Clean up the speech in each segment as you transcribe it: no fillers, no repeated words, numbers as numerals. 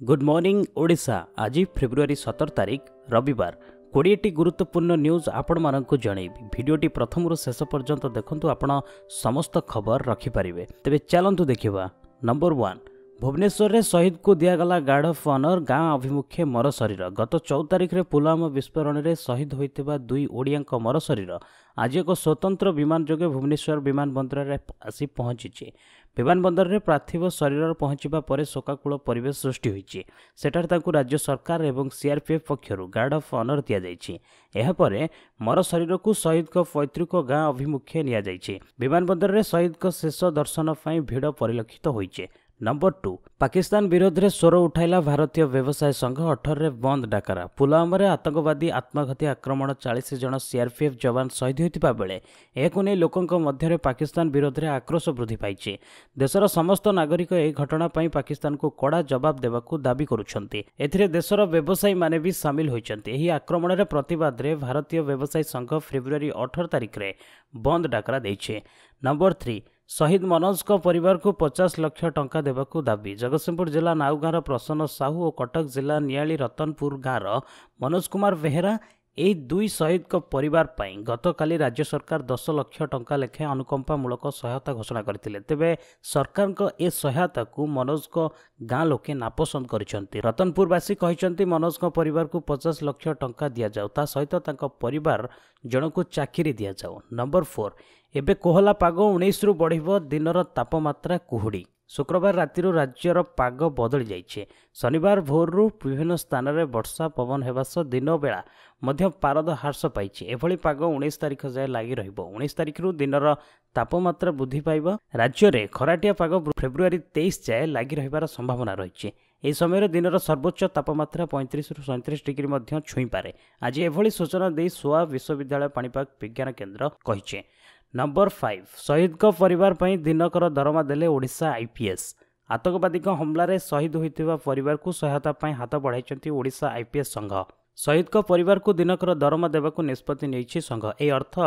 Good morning Odisha. आज February 17 तारिख रविवार 20टी गुरुत्वपूर्ण न्यूज आपण मानक जनइबी। भिडियोटी प्रथम शेष पर्यंत देखंतु आपण समस्त खबर रखिपारे। तेबे चलंतु देखिबा। नंबर 1, भुवनेश्वर में शहीद को दिगला गार्ड ऑफ ऑनर। गाँ अभिमुखे मर शरीर। गत 14 तारिख में पुलवामा विस्फोरण में शहीद होता दुई ओडिया मर शरीर आज एक स्वतंत्र विमान जोगे भुवनेश्वर विमान बंदर में आसी पहुंची। विमान बंदर में पार्थिव शरीर पहुंचा पर शोकाकूल परिवेश सृष्टि होती। सेठार तांकु राज्य सरकार एवं सीआरपीएफ पक्षर गार्ड ऑफ ऑनर दि जाइए। यापर मर शरीर को शहीद पैतृक गाँ अभिमुखे नि विमान बंदर में शहीद शेष दर्शन पर भिड़ परिलक्षित होइछे। नंबर 2, पाकिस्तान विरोध में स्वर उठाइला भारतीय व्यवसाय संघ। 18 बंद डाकरा। पुलवामा रे आतंकवादी आत्मघाती आक्रमण 40 जन सीआरपीएफ जवान शहीद होता बेले एक लोकों मध्य पाकिस्तान विरोध में आक्रोश वृद्धि पाई। देशर समस्त नागरिक यह घटना पर पाकिस्तान को कड़ा जवाब देवाकू दाबी करुछंती। एथिरे देशर व्यवसायी माने भी सामिल होइछंती। एही आक्रमण रे प्रतिवाद रे भारतीय व्यवसायी संघ फेब्रुआरी 18 तारिख रे बंद डाकरा देइछे। नंबर 3, शहीद मनोज को परिवार को 50 लाख टंका देवाकू दाबी। जगतसिंहपुर जिला नाउगाँर प्रसन्न साहू और कटक जिला नियाली रतनपुर गाँवर मनोज कुमार बेहेरा यह दुई शहीद को परिवार पर गतकाली राज्य सरकार 10 लाख टंका लेखे अनुकंपामूलक सहायता घोषणा करते। तेबे सरकार को ए सहायता को मनोज को गाँ लोके नापसंद कर। रतनपुरवासी कहते मनोज को परिवार को 50 लाख टंका दि जाऊ, ता सहित तांको परिवार जन को चाकरी दि जाऊ। नंबर 4, एबे कोहला पाग 19 रु बढ़िबो। दिनर तापमात्रा कुहुड़ी। शुक्रवार रातिर राज्यर पाग बदली जाइए। शनिवार भोरु विभिन्न स्थान में वर्षा पवन हेबा सह दिन बेला मध्य पारद ह्रास पाई। एभली पाग 19 तारिख जाए लगी रहिबो। 19 तारिख दिनर तापमात्रा वृद्धि पाइब। राज्य में खराटिया पाग फेब्रुआरी 23 जाए लगी रहिबार संभावना रही। यह समय दिनर सर्वोच्च तापमात्रा 35 रु 37 डिग्री छुई पारे। आज एभली सूचना दे सोआ विश्वविद्यालय पाणीपाग विज्ञान केन्द्र कहिछे। नंबर 5, शहीद को परिवार पर दिनकर दरमा देले ओडिशा आईपीएस। आतंकवादी हमला रे शहीद होइतिबा परिवार को सहायता पाई हाथ बढ़ाई ओडिशा आईपीएस संघ। शहीद को परिवार को दिनकर दरमा देवाकू निष्पत्ति नहीं संघ। ए अर्थ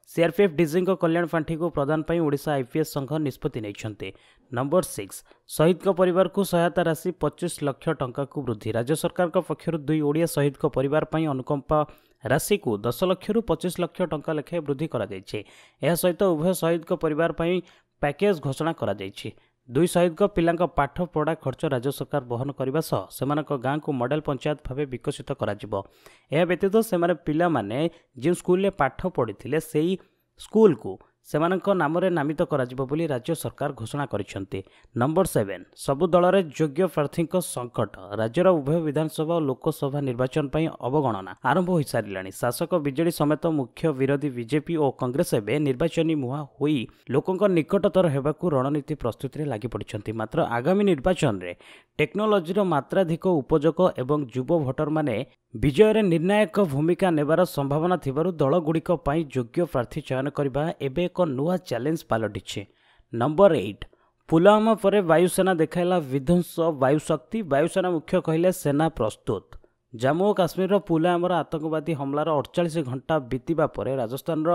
सीआरपीएफ डीजी कल्याण पांठी को प्रदान पर ओडिशा आईपीएस संघ निष्पत्ति नहीं। नंबर 6, शहीद को परिवार को सहायता राशि 25 लाख टंका को वृद्धि। राज्य सरकार पक्षर दुई ओडिया शहीद को परिवार पर अनुकंपा राशि को 10 लाख रु 25 लाख टंका लेखे वृद्धि करा जायछि। यह सहित उभय शहीद को परिवार पर पैकेज घोषणा करा जायछि। दुई शहीद को पिलांक पाठ पढ़ा खर्च राज्य सरकार बहन करने सह सेमानक गाँ को मॉडल पंचायत भाव विकसित करा जिवो। यह व्यतीत सेमाने पिला माने जो स्कूल में पाठ पढ़ी से स्कूल को सेमानक नाम नामित करा जिवो बोली राज्य सरकार घोषणा करिसेंती। नंबर 7, सबु दल रे योग्य प्रार्थी संकट। राज्यर उभय विधानसभा और लोकसभा निर्वाचन पर अवगणना आरंभ हो सारिलानी। शासक बीजेडी समेत मुख्य विरोधी बीजेपी और कांग्रेस एवं निर्वाचनी मुहा होई लोकों निकटतर हेबाकू रणनीति प्रस्तुति लगी पड़िछंती। मात्र आगामी निर्वाचन रे टेक्नोलोजी मात्राधिक उपयोग एवं युव भोटर माने विजय रे निर्णायक भूमिका नेबार संभावना थिबारु दल गुड़िक पई योग्य प्रार्थी चयन करबा एबे एक नुआ चैलेंज पालटिछे। नंबर 8, पुलवामा पर वायुसेना देखाइला विध्वंस वायुशक्ति। वायुसेना मुख्य कहले सेना प्रस्तुत। जम्मू और काश्मीर पुलवामार आतंकवादी हमलार 48 घंटा बीतवा पर राजस्थान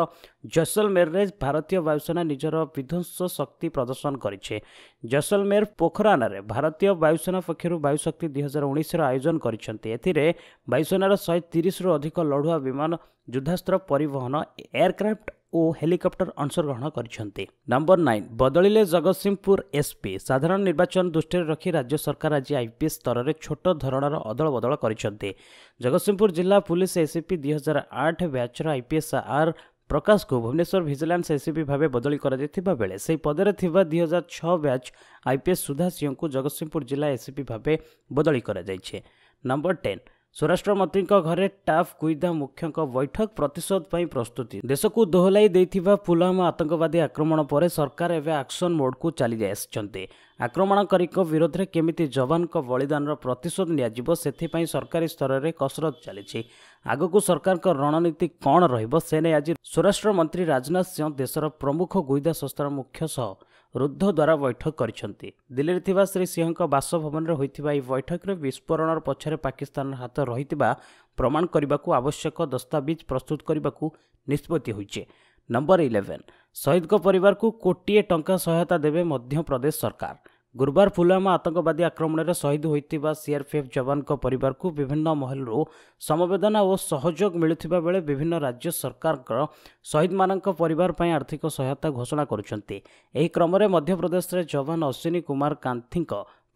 जैसलमेर रे भारतीय वायुसेना निजर विध्वंस शक्ति प्रदर्शन करिछे। जैसलमेर पोखरान रे भारतीय वायुसेना पक्षर वायुशक्ति 2019 आयोजन करिसेंती। एथिरे वायुसेनार 130 रु अधिक लढ़ुआ विमान, युद्धास्त्र परिवहन, एयरक्राफ्ट और हेलिकॉप्टर अंशग्रहण करिसेंती। नंबर 9, बदलिले जगतसिंहपुर एसपी। साधारण निर्वाचन दृष्टि रखी राज्य सरकार आज आईपीएस स्तर में छोट धरणर अदल बदल करिसेंती। जगतसिंहपुर जिला पुलिस एसीपी 2008 बैचर आईपीएस आर प्रकाश को भुवनेश्वर विजिलेंस एसीपी भाव बदली कर बेले से पदरे थिबा 2006 बैच आईपीएस सुधा सिंह को जगतसिंहपुर जिला एसीपी भाव बदली कर जाइछे। नंबर 10, स्वराष्ट्र मंत्री घरे टाफ गुईदा मुख्य बैठक प्रतिशोध पर प्रस्तुति। देश को दोहलाई देथिबा पुलवामा आतंकवादी आक्रमण पर सरकार एवं एक्शन मोड को चली जाइछन्ते। आक्रमणकारी विरोध में केमिति जवान को बलिदान प्रतिशोध नियाजिबो सेथिपई सरकारी स्तर में कसरत चली। आगकू सरकार को रणनीति कौन रहिबो सेने आज स्वराष्ट्र मंत्री राजनाथ सिंह देशर प्रमुख गुईदा संस्थार मुख्य सह रुद्ध द्वारा बैठक करिसेंती। दिल्ली थिबा श्री सिंह बासभवन होइतिबा ई बैठक रे विस्फोरण पछरे पाकिस्तान हाथ रहितिबा प्रमाण करबाकू आवश्यक दस्तावेज प्रस्तुत करबाकू निष्पत्ति होइछे। नंबर 11, शहीद को परिवार को कोटिए टंका सहायता देवे मध्य प्रदेश सरकार। गुरुवार पुलवामा आतंकवादी आक्रमण में शहीद होता सीआरपीएफ जवान परिवार को विभिन्न महलू समवेदना और सहयोग मिलुवा बेले विभिन्न राज्य सरकार शहीद मान परिवार पर आर्थिक सहायता घोषणा करुछन्ति। एही क्रम में मध्यप्रदेश में जवान अश्विनी कुमार कांथी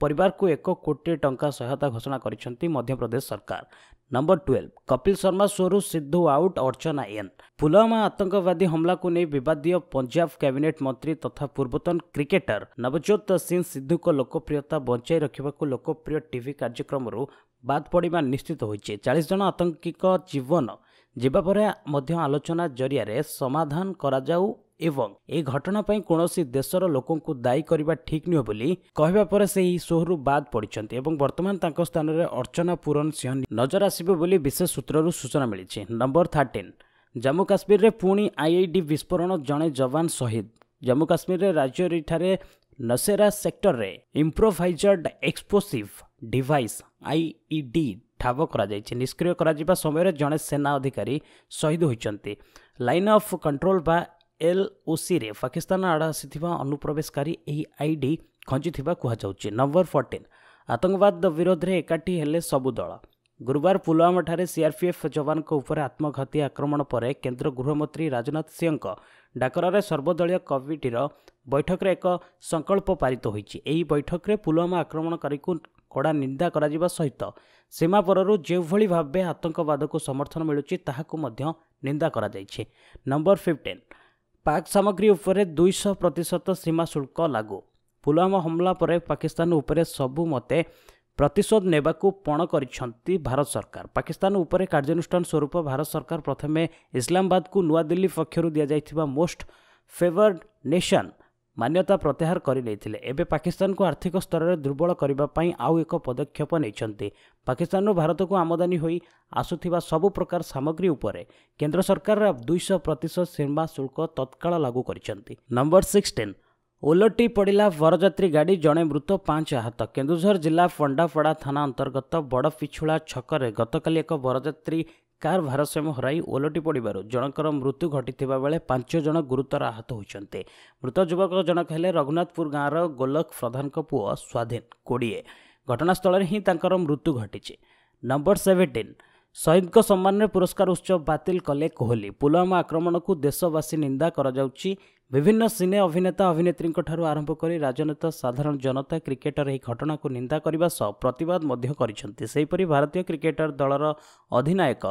परिवार को 1 कोटी टंका सहायता घोषणा करिसेंति मध्यप्रदेश सरकार। नंबर 12 कपिल शर्मा शोरू सिद्धू आउट अर्चना इन। पुलवामा आतंकवादी हमला को नहीं विवादीय पंजाब कैबिनेट मंत्री तथा पूर्वतन क्रिकेटर नवजोत सिंह सिद्धू को लोकप्रियता बंचाई रखा लोकप्रिय टीवी कार्यक्रम बाद पड़ा निश्चित होइछे। 40 जन आतंकी जीवन जीवा परे मध्य आलोचना जरिया समाधान करा जाऊ एवं ए घटना पर कौनसी देशर लोकों को दायी करने ठीक नुह बोली कहवा पर से शोरू बाद पड़ते एवं वर्तमान तांको स्थान में अर्चना पूरन सिंह नजर आसिबे बोली विशेष सूत्ररू सूचना मिली। नंबर 13 जम्मू काश्मीर रे पुणी आईईडी विस्फोरण जड़े जवान शहीद। जम्मू काश्मीर रे राजौरी ठारे नसेरा सेक्टर रे इम्प्रोवाइज्ड एक्सप्लोसिव डिवाइस आईईडी ठाब करा निष्क्रिय करा समय जड़े सेना अधिकारी शहीद होइचंती। लाइन ऑफ कंट्रोल बा LOC रे पाकिस्तान आड़ आसीथिबा अनुप्रवेशकारी एही आईडी खंजिथिबा कुहाଯାଉଛି। नंबर 14 आतंकवाद विरोध रे एकाठी हेले सबु दल। गुरुवार पुलवामा ठारे सीआरपीएफ जवान उपर आत्मघाती आक्रमण पर केंद्र गृहमंत्री राजनाथ सिंह डाकरारे सर्वदलीय कमिटीर बैठक रे एक संकल्प पारित होईछि। एही बैठक रे पुलवामा आक्रमणकारी को कड़ा निंदा करा सहित सीमा पररू जो भली भाबे आतंकवाद को समर्थन मिलुछि ताहाकु मध्य निंदा करा जायछि। नंबर 15 पाक सामग्री उपरे 200% सीमा शुल्क लागू। पुलवामा हमला पर पाकिस्तान उपरे सबु मते प्रतिशोध नेबाकू पण करिसंती भारत सरकार। पाकिस्तान उपरे कार्यानुष्ठान स्वरूप भारत सरकार प्रथमे इस्लामाबाद को नुआ दिल्ली पक्षरु दिया जाइथिबा मोस्ट फेवर्ड नेशन मान्यता प्रत्याहार करि लेथिले। एबे पाकिस्तान को आर्थिक स्तर में दुर्बल करबा पई आउ एक पदक्षेप नैछंती। पाकिस्तान भारत को आमदानी होई आसुथिबा सबु प्रकार सामग्री उपरे केंद्र सरकार 200% सीमा शुल्क तत्काल लागू करिसंती। नंबर 16 ओलटी पड़िला बरजात्री गाड़ी जड़े मृत 5 आहत। केन्दुझर जिला फंडाफड़ा थाना अंतर्गत बड़ पिछुला छकरे गतकाली एक बरजात्री कार भारसाम्य हराई ओलटी पड़ू जनकर मृत्यु घटी बेले 5 जन गुरुतर आहत होती। मृत युवक जनक हेले रघुनाथपुर गाँवर गोलख प्रधान पुओ स्वाधीन 20। घटनास्थल ही तांकर मृत्यु घटी। नंबर 17 शहीद सम्मान में पुरस्कार उत्सव बातिल कले कोहली। पुलवामा आक्रमण को देशवासी निंदा करा जाउछि। विभिन्न सिने अभिनेता अभिनेत्री आरंभ कर राजनेता साधारण जनता क्रिकेटर यह घटना को निंदा करने सह प्रतिवाद सेहीपरि भारतीय क्रिकेटर दलर अधिनायक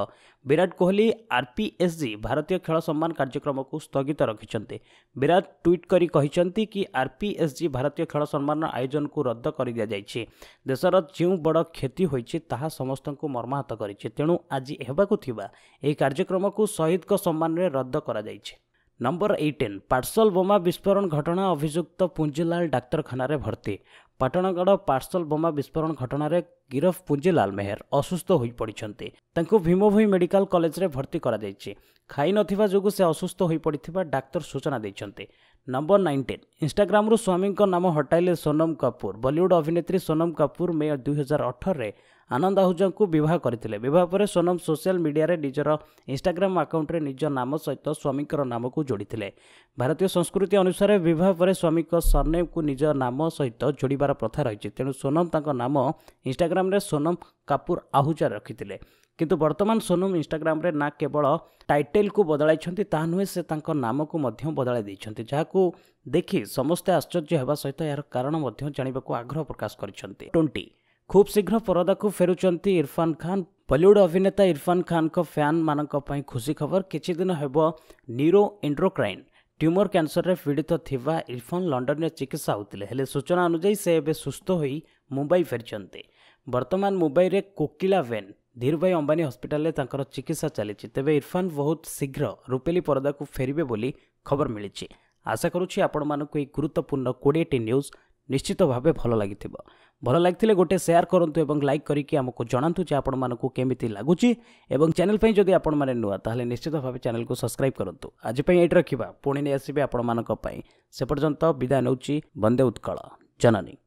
विराट कोहली आरपीएसजी भारतीय खेल सम्मान कार्यक्रम को स्थगित रखिंट। विराट ट्वीट करी कहते कि आरपीएसजी भारतीय खेल सम्मान आयोजन को रद्द कर दि जाइए। देशर जो बड़ क्षति होइछि ताहा समस्त को मर्माहत करिछि। तेणु आज हेबाकु थिबा एही कार्यक्रम को शहीद सम्मान में रद्द करा जाइछि। नंबर 18 पार्सल बोमा विस्फोरण घटना अभियुक्त पुंजीलाल डाक्तरखाना भर्ती। पाटणगढ़ पार्सल बोमा विस्फोरण घटना गिरफ पुंजीलाल मेहर असुस्थ हो पड़ते। भीमभूमि मेडिकल कॉलेज रे भर्ती करा जायछि। खाई नथिबा जोगु से असुस्थ हो पड़िथिबा डाक्तर सूचना दैछन्ते। नंबर 19 इंस्टाग्राम स्वामी नाम हटाइले सोनम कपूर। बॉलीवुड अभिनेत्री सोनम कपूर मे 2018 रे आनंद आहूजा को विवाह करथिले। विवाह पर सोनम सोशल मीडिया रे निजर इंस्टाग्राम अकाउंट रे निज नाम सहित स्वामी नाम को जोड़ीथिले। भारतीय संस्कृति अनुसार विवाह पर स्वामी सरनेम को निज नाम सहित जोड़बार प्रथा रही। तेणु सोनम तांको नाम इंस्टाग्राम रे सोनम कपूर आहूजा रखिथिले। किंतु वर्तमान सोनम इंस्टाग्राम रे ना केवल टाइटल को बदलाई ता नुहे से तांको नाम को मध्य बदलाई दैछन्ति, जाहाकू देखि समस्त आश्चर्य हेबा सहित यार कारण मध्य जानिबाकू आग्रह प्रकाश करिसन्ति। 20 खूब शीघ्र परदा को फेरुचंती इरफान खान। बॉलीवुड अभिनेता इरफान खान को फैन मानक पई खुशी खबर। किछि दिन हेबो न्यूरो एंड्रोक्राइन ट्यूमर कैंसर रे पीड़ित थिबा इरफान लंडन में चिकित्सा होतिले। हेले सूचना अनुसार से एबे सुस्थ होई मुंबई फेरचंती। वर्तमान मुंबई रे कोकिला वेन धीरुभाई अंबानी हॉस्पिटल रे तांकर चिकित्सा चली। तेबे इरफान बहुत शीघ्र रूपेली परदा को फेरिबे बोली खबर मिली। आशा करुछि आपण मानक ए गुरुत्वपूर्ण 20टी न्यूज निश्चित भावे भल लगी गोटे शेयर करंतु एवं लाइक करके आमको जणांतु जे आपण मानक केमिति लागुची। एवं चैनल पे जदि आपण माने नुआ ताहले निश्चित भावे चैनल को सब्सक्राइब करंतु। आज पे एट रखिबा पुणी नै आसीबे आपण मानक पई। से पर्यंत विदाय नउची। वंदे उत्कल जननी।